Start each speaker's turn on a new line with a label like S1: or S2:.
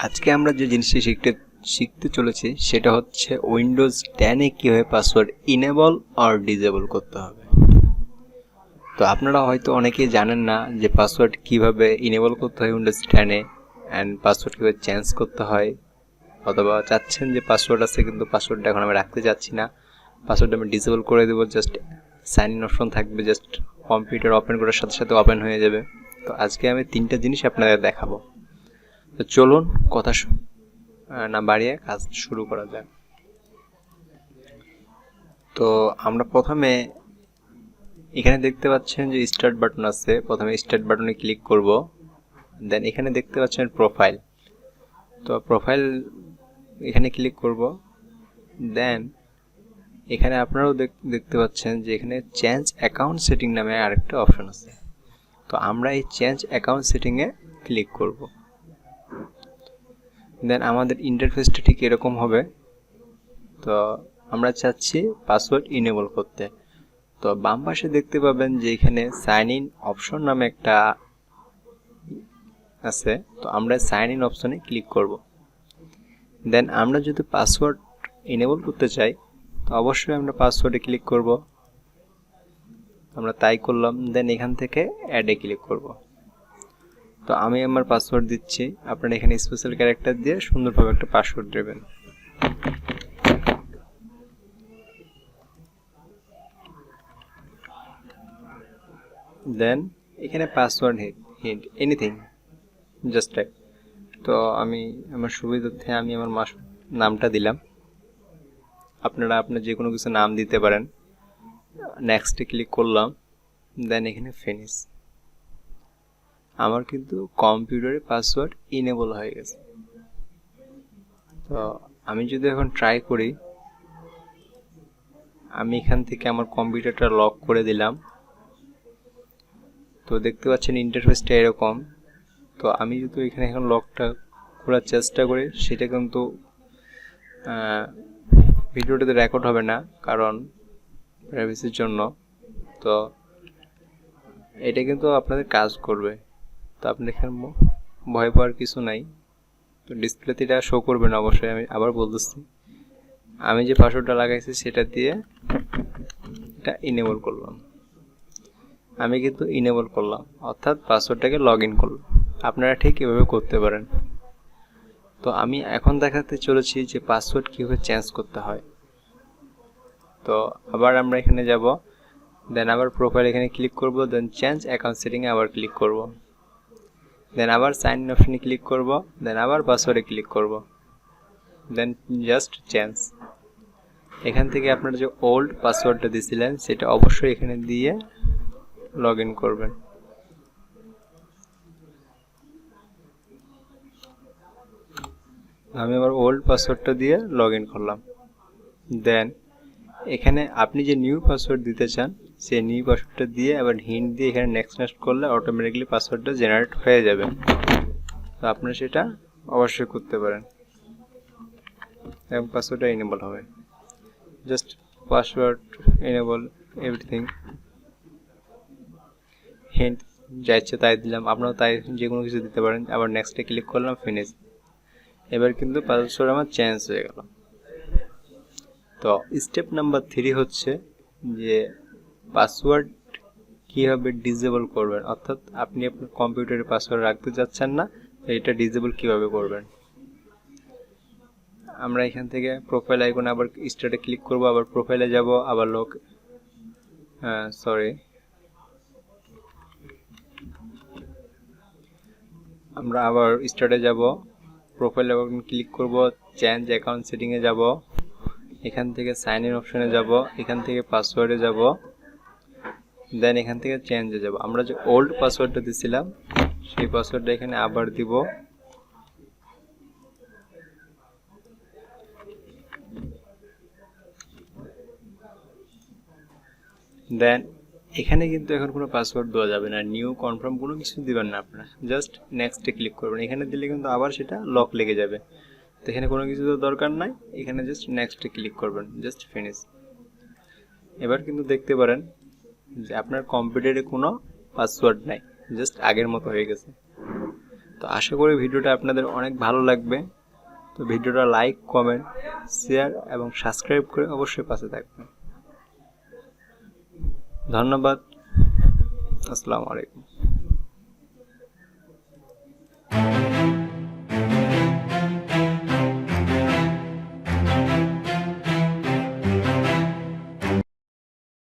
S1: আজকে আমরা যে জিনিসটি শিখতে চলেছি সেটা হচ্ছে উইন্ডোজ 10 এ কিভাবে পাসওয়ার্ড ইনেবল আর ডিসেবল করতে হবে। তো আপনারা হয়তো অনেকেই জানেন না যে পাসওয়ার্ড কিভাবে ইনেবল করতে হয় উইন্ডোজ 10 এ অ্যান্ড পাসওয়ার্ড কিভাবে চেঞ্জ করতে হয়, অথবা চাচ্ছেন যে পাসওয়ার্ড আছে কিন্তু পাসওয়ার্ডটা এখন আমি রাখতে চাচ্ছি না, পাসওয়ার্ডটা আমি ডিসেবল করে দেবো, জাস্ট সাইন ইন অপশন থাকবে, জাস্ট কম্পিউটার ওপেন করার সাথে সাথে ওপেন হয়ে যাবে। তো আজকে আমি 3টা জিনিস আপনাদের দেখাবো। তো চলুন কথা না বাড়িয়ে কাজ শুরু করা যাক। তো আমরা প্রথমে এখানে দেখতে পাচ্ছেন যে স্টার্ট বাটন আছে, প্রথমে স্টার্ট বাটনে ক্লিক করব। দেন এখানে দেখতে পাচ্ছেন প্রোফাইল, তো প্রোফাইল এখানে ক্লিক করব। দেন এখানে আপনারাও দেখতে পাচ্ছেন যে এখানে চেঞ্জ অ্যাকাউন্ট সেটিং নামে আরেকটা অপশন আছে। তো আমরা এই চেঞ্জ অ্যাকাউন্ট সেটিংয়ে ক্লিক করব। দেন আমাদের ইন্টারফেসটা ঠিক এরকম হবে। তো আমরা চাচ্ছি পাসওয়ার্ড ইনেবল করতে। তো বাম পাশে দেখতে পাবেন যে এখানে সাইন ইন অপশন নামে একটা আছে, তো আমরা সাইন ইন অপশনে ক্লিক করব। দেন আমরা যদি পাসওয়ার্ড ইনেবল করতে চাই তো অবশ্যই আমরা পাসওয়ার্ডে ক্লিক করব। আমরা তাই করলাম। দেন এখান থেকে অ্যাডে ক্লিক করব। তো আমি আমার পাসওয়ার্ড দিচ্ছি, আপনারা এখানে স্পেশাল ক্যারেক্টার দিয়ে সুন্দরভাবে একটা পাসওয়ার্ড দেবেন। দেন এখানে password hint anything just type. তো আমি আমার সুবিধার্থে আমি আমার নামটা দিলাম, আপনারা আপনার যে কোনো কিছু নাম দিতে পারেন। নেক্সটে ক্লিক করলাম। দেন এখানে ফিনিশ। আমার কিন্তু কম্পিউটারে পাসওয়ার্ড ইনেবল হয়ে গেছে। তো আমি যদি এখন ট্রাই করি, আমি এখান থেকে আমার কম্পিউটারটা লক করে দিলাম। তো দেখতে পাচ্ছেন ইন্টারফেসটা এরকম। তো আমি যদি এখানে এখন লকটা খোলার চেষ্টা করি, সেটা কিন্তু ভিডিওটাতে রেকর্ড হবে না, কারণ প্রাইভেসির জন্য। তো এটা কিন্তু আপনাদের কাজ করবে। তো আপনি এখানে ভয় পাওয়ার কিছু নাই। তো ডিসপ্লেতে এটা শো করবে না অবশ্যই। আমি আবার বলতেছি, আমি যে পাসওয়ার্ডটা লাগাইছি সেটা দিয়ে এটা ইনেবল করলাম। আমি কিন্তু ইনেবল করলাম, অর্থাৎ পাসওয়ার্ডটাকে লগ ইন করলাম। আপনারা ঠিক এভাবে করতে পারেন। তো আমি এখন দেখাতে চলেছি যে পাসওয়ার্ড কীভাবে চেঞ্জ করতে হয়। তো আবার আমরা এখানে যাব। দেন আবার প্রোফাইল এখানে ক্লিক করব। দেন চেঞ্জ অ্যাকাউন্ট সেটিংয়ে আবার ক্লিক করব। দেন আবার সাইন ইন অপশনে ক্লিক করব। দেন আবার পাসওয়ার্ডে ক্লিক করব। দেন জাস্ট চেঞ্জ। এখান থেকে আপনারা যে ওল্ড পাসওয়ার্ডটা দিয়েছিলেন সেটা অবশ্যই এখানে দিয়ে লগ ইন করবেন। আমি আবার ওল্ড পাসওয়ার্ডটা দিয়ে লগ ইন করলাম। দেন এখানে আপনি যে নিউ পাসওয়ার্ড দিতে চান সেই নিউ পাসওয়ার্ডটা দিয়ে আবার হিন্ট দিয়ে এখানে নেক্সট করলে অটোমেটিক্যালি পাসওয়ার্ডটা জেনারেট হয়ে যাবে। তো আপনারা সেটা অবশ্যই করতে পারেন এবং পাসওয়ার্ডটা এনেবল হবে। Just password enable everything, hint যা ইচ্ছে তাই দিলাম, আপনারাও তাই যে কোনো কিছু দিতে পারেন। আবার নেক্সটে ক্লিক করলাম, ফিনিশ। এবার কিন্তু পাসওয়ার্ড আমার চেঞ্জ হয়ে গেল। তো স্টেপ নাম্বার 3 হচ্ছে যে পাসওয়ার্ড কীভাবে ডিসেবল করবেন, অর্থাৎ আপনি আপনার কম্পিউটারে পাসওয়ার্ড রাখতে যাচ্ছেন না, তো এটা ডিসেবল কীভাবে করবেন। আমরা এখান থেকে প্রোফাইল আইকনে আবার স্টার্টে ক্লিক করব, আবার প্রোফাইলে যাব, আবার আমরা আবার স্টার্টে যাব, প্রোফাইলে ক্লিক করব, চেঞ্জ অ্যাকাউন্ট সেটিংয়ে যাব, এখান থেকে সাইন ইন অপশনে যাব, এখান থেকে পাসওয়ার্ডে যাব, দেন এখান থেকে চেঞ্জে যাব। আমরা যে ওল্ড পাসওয়ার্ডটা দিয়েছিলাম সেই পাসওয়ার্ডটা এখানে আবার দিব। দেন এখানে কিন্তু এখন কোনো পাসওয়ার্ড দেওয়া যাবে না, নিউ কনফার্ম কোনো কিছু দিবেন না আপনারা, জাস্ট নেক্সটে ক্লিক করবেন। এখানে দিলে কিন্তু আবার সেটা লক লেগে যাবে। তো এখানে কোনো কিছু তো দরকার নাই, এখানে জাস্ট নেক্সটে ক্লিক করবেন, জাস্ট ফিনিশ। এবার কিন্তু দেখতে পারেন যে আপনার কম্পিউটারে কোনো পাসওয়ার্ড নাই, জাস্ট আগের মতো হয়ে গেছে। তো আশা করি ভিডিওটা আপনাদের অনেক ভালো লাগবে। তো ভিডিওটা লাইক, কমেন্ট, শেয়ার এবং সাবস্ক্রাইব করে অবশ্যই পাশে থাকবেন। ধন্যবাদ। আসসালামু আলাইকুম।